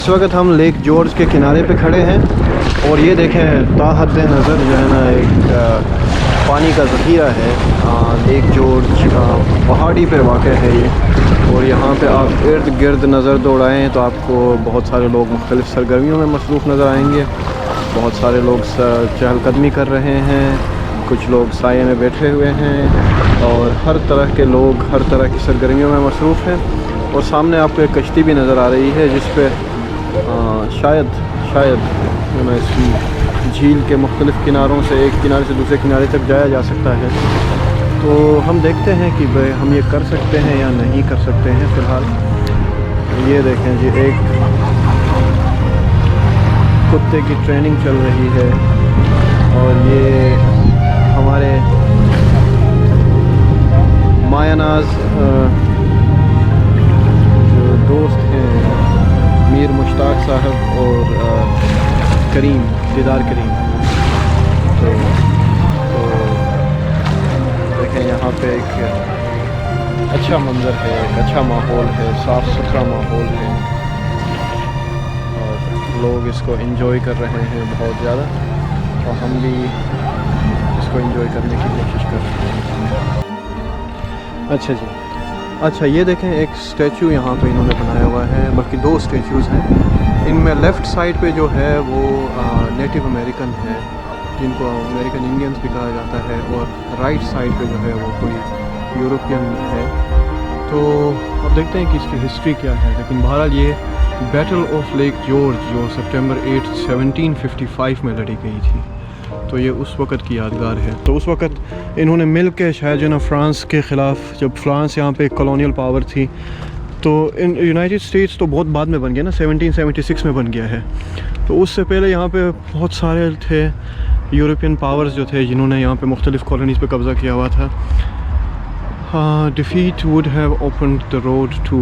इस वक्त हम लेक जॉर्ज के किनारे पे खड़े हैं और ये देखें ताहद नज़र जो है ना एक पानी का ज़ख़ीरा है। लेक जॉर्ज पहाड़ी पर वाक़ है ये, और यहाँ पे आप इर्द गिर्द नज़र दौड़ाएँ तो आपको बहुत सारे लोग मुख्तलिफ़ सरगर्मियों में मसरूफ़ नज़र आएंगे। बहुत सारे लोग चहलकदमी कर रहे हैं, कुछ लोग साये में बैठे हुए हैं और हर तरह के लोग हर तरह की सरगर्मियों में मसरूफ़ हैं। और सामने आपको एक कश्ती भी नज़र आ रही है जिस पे शायद इस झील के मुख्तलिफ़ किनारों से एक किनारे से दूसरे किनारे तक जाया जा सकता है। तो हम देखते हैं कि भाई हम ये कर सकते हैं या नहीं कर सकते हैं। फ़िलहाल ये देखें जी, एक कुत्ते की ट्रेनिंग चल रही है और ये हमारे मायानाज जो दोस्त हैं मीर मुश्ताक साहब और करीम दीदार करीम, तो देखें यहाँ पे एक अच्छा मंज़र है, एक अच्छा माहौल है, साफ़ सुथरा माहौल है और लोग इसको एंजॉय कर रहे हैं बहुत ज़्यादा, और हम भी इसको एंजॉय करने की कोशिश कर रहे हैं। अच्छा जी, अच्छा ये देखें एक स्टैचू यहाँ पे इन्होंने बनाया हुआ है, बल्कि दो स्टैचूज़ हैं। इनमें लेफ़्ट साइड पे जो है वो नेटिव अमेरिकन है जिनको अमेरिकन इंडियंस भी कहा जाता है, और राइट साइड पे जो है वो कोई यूरोपियन है। तो अब देखते हैं कि इसकी हिस्ट्री क्या है, लेकिन बहरहाल ये बैटल ऑफ लेक जॉर्ज जो सितंबर 8, 1755 में लड़ी गई थी, तो ये उस वक़्त की यादगार है। तो उस वक़्त इन्होंने मिल के शायद जो ना फ्रांस के ख़िलाफ़, जब फ्रांस यहाँ पे एक कॉलोनियल पावर थी, तो इन यूनाइटेड स्टेट्स तो बहुत बाद में बन गया ना, 1776 में बन गया है। तो उससे पहले यहाँ पे बहुत सारे थे यूरोपियन पावर्स जो थे जिन्होंने यहाँ पे मुख्तलिफ़ कॉलोनीज़ पे कब्ज़ा किया हुआ था। Defeat would have opened the road to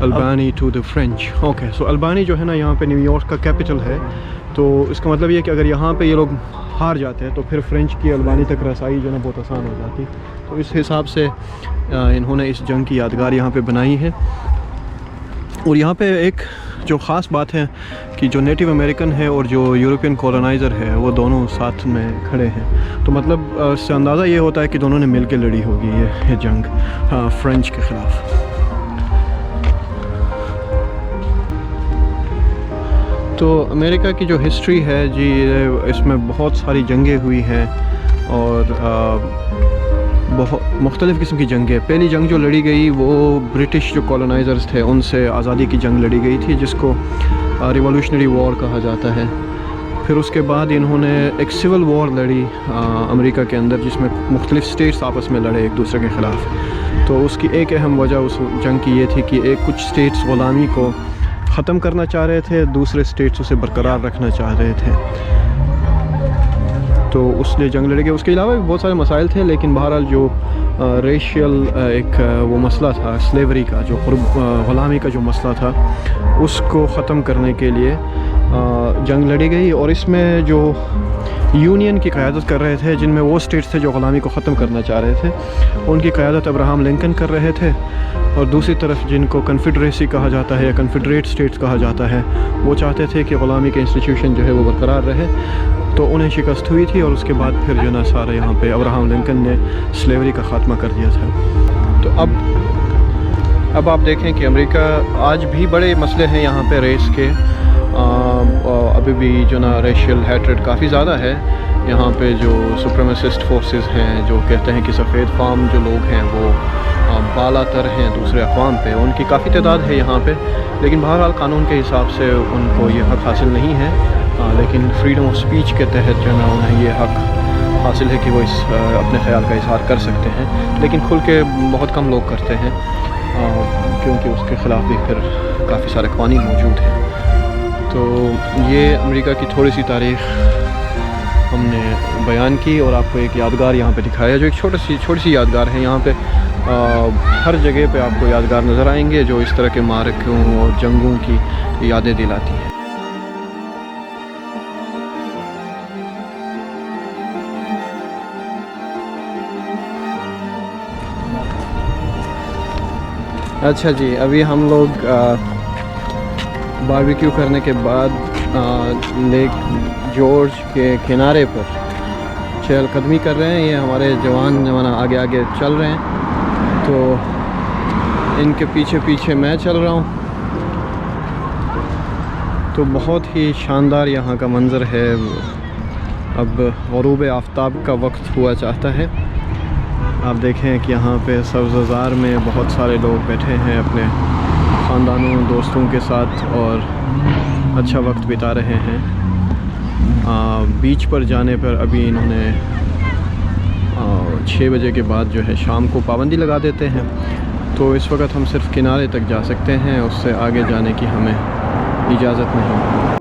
Albany to the French. Okay, so Albany जो है ना यहाँ पे न्यूयॉर्क का कैपिटल है, तो इसका मतलब ये है कि अगर यहाँ पे ये लोग हार जाते हैं तो फिर फ्रेंच की अल्बानी तक रसाई जो है ना बहुत आसान हो जाती। तो इस हिसाब से इन्होंने इस जंग की यादगार यहाँ पे बनाई है। और यहाँ पे एक जो ख़ास बात है कि जो नेटिव अमेरिकन है और जो यूरोपियन कॉलोनाइज़र है वो दोनों साथ में खड़े हैं, तो मतलब इससे अंदाज़ा ये होता है कि दोनों ने मिल के लड़ी होगी ये जंग फ्रेंच के ख़िलाफ़। तो अमेरिका की जो हिस्ट्री है जी, इसमें बहुत सारी जंगें हुई हैं और बहुत मुख्तलिफ़ किस्म की जंगें। पहली जंग जो लड़ी गई वो ब्रिटिश जो कॉलोनाइज़र्स थे उनसे आज़ादी की जंग लड़ी गई थी, जिसको रिवॉल्यूशनरी वॉर कहा जाता है। फिर उसके बाद इन्होंने एक सिविल वॉर लड़ी अमेरिका के अंदर, जिसमें मुख्तलिफ़ स्टेट्स आपस में लड़े एक दूसरे के ख़िलाफ़। तो उसकी एक अहम वजह उस जंग की ये थी कि कुछ स्टेट्स ग़ुलामी को ख़त्म करना चाह रहे थे, दूसरे स्टेट्स उसे बरकरार रखना चाह रहे थे, तो उसलिए जंग लड़ी गई। उसके अलावा भी बहुत सारे मसाइल थे, लेकिन बहरहाल जो रेशियल एक वो मसला था स्लेवरी का, जो ग़ुलामी का जो मसला था, उसको ख़त्म करने के लिए जंग लड़ी गई। और इसमें जो यूनियन की क़यादत कर रहे थे, जिनमें वो स्टेट्स थे जो ग़ुलामी को ख़त्म करना चाह रहे थे, उनकी क़यादत अब्राहम लिंकन कर रहे थे, और दूसरी तरफ जिनको कन्फेडरेसी कहा जाता है या कन्फेडरेट स्टेट्स कहा जाता है, वो चाहते थे कि ग़ुलामी के इंस्टीट्यूशन जो है वो बरकरार रहे। तो उन्हें शिकस्त हुई थी और उसके बाद फिर जो ना सारा यहाँ पे अब्राहम लिंकन ने स्लेवरी का ख़ात्मा कर दिया था। तो अब आप देखें कि अमेरिका आज भी बड़े मसले हैं यहाँ पे रेस के, अभी भी जो ना रेशियल हैट्रेड काफ़ी ज़्यादा है यहाँ पे। जो सुप्रीमेसिस्ट फोर्सेस हैं जो कहते हैं कि सफ़ेद फार्म जो लोग हैं वो बालातर हैं दूसरे अक़वाम पे, उनकी काफ़ी तादाद है यहाँ पे, लेकिन बहरहाल कानून के हिसाब से उनको ये हक़ हासिल नहीं है। लेकिन फ्रीडम ऑफ स्पीच के तहत जो ना उन्हें ये हक़ हासिल है कि वो अपने ख़्याल का इज़हार कर सकते हैं, लेकिन खुल के बहुत कम लोग करते हैं क्योंकि उसके ख़िलाफ़ भी फिर काफ़ी सारे क़वानीन मौजूद हैं। तो ये अमेरिका की थोड़ी सी तारीख़ हमने बयान की और आपको एक यादगार यहाँ पे दिखाया, जो एक छोटी सी यादगार है। यहाँ पे हर जगह पे आपको यादगार नज़र आएंगे जो इस तरह के मारकों और जंगों की यादें दिलाती हैं। अच्छा जी, अभी हम लोग बारबेक्यू करने के बाद लेक जॉर्ज के किनारे पर चहलकदमी कर रहे हैं। ये हमारे जवान आगे आगे चल रहे हैं, तो इनके पीछे पीछे मैं चल रहा हूँ। तो बहुत ही शानदार यहाँ का मंज़र है। अब ग़ुरूब आफ्ताब का वक्त हुआ चाहता है। आप देखें कि यहाँ पे सब्ज़ार में बहुत सारे लोग बैठे हैं अपने ख़ानदानों दोस्तों के साथ और अच्छा वक्त बिता रहे हैं। बीच पर जाने पर अभी इन्होंने 6 बजे के बाद जो है शाम को पाबंदी लगा देते हैं, तो इस वक्त हम सिर्फ किनारे तक जा सकते हैं, उससे आगे जाने की हमें इजाज़त नहीं।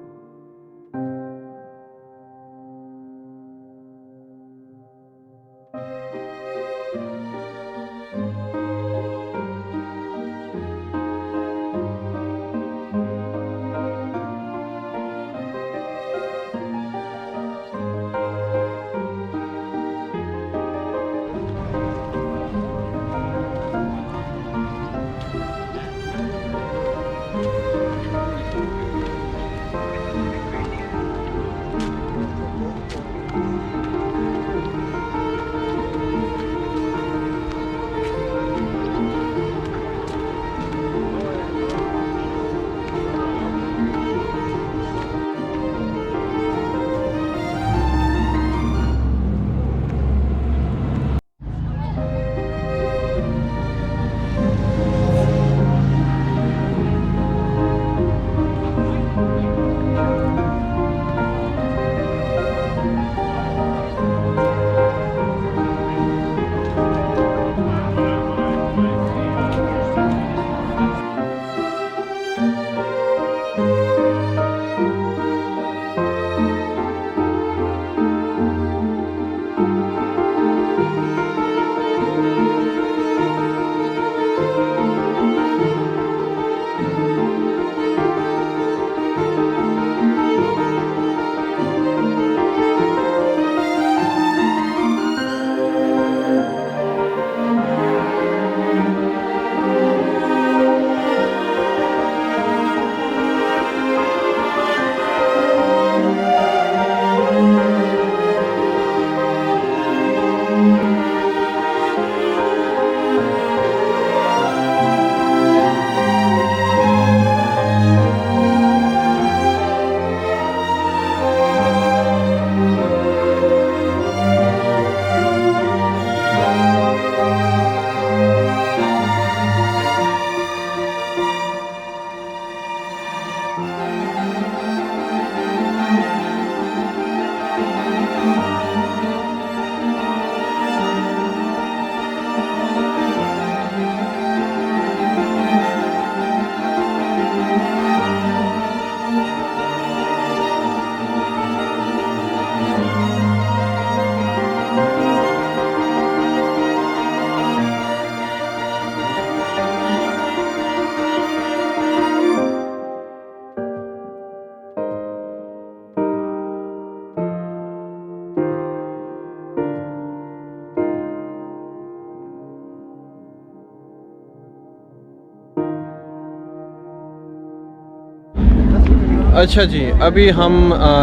अच्छा जी, अभी हम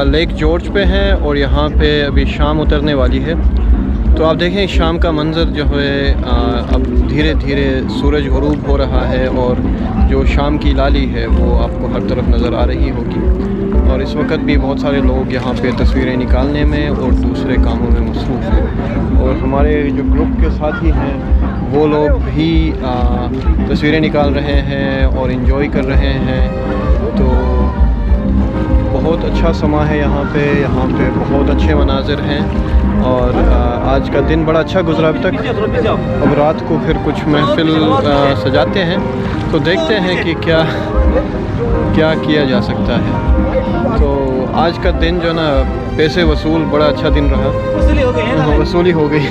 लेक जॉर्ज पे हैं और यहाँ पे अभी शाम उतरने वाली है। तो आप देखें शाम का मंज़र जो है अब धीरे धीरे सूरज ग़ुरूब हो रहा है और जो शाम की लाली है वो आपको हर तरफ नज़र आ रही होगी। और इस वक्त भी बहुत सारे लोग यहाँ पे तस्वीरें निकालने में और दूसरे कामों में मसरूफ़ हैं। और हमारे जो ग्रुप के साथी हैं वो लोग भी तस्वीरें निकाल रहे हैं और इन्जॉय कर रहे हैं। तो बहुत अच्छा समा है यहाँ पे बहुत अच्छे मनाज़िर हैं और आज का दिन बड़ा अच्छा गुजरा अब तक। अब रात को फिर कुछ महफिल सजाते हैं, तो देखते हैं कि क्या क्या किया जा सकता है। तो आज का दिन जो ना पैसे वसूल बड़ा अच्छा दिन रहा। वसूली हो गई।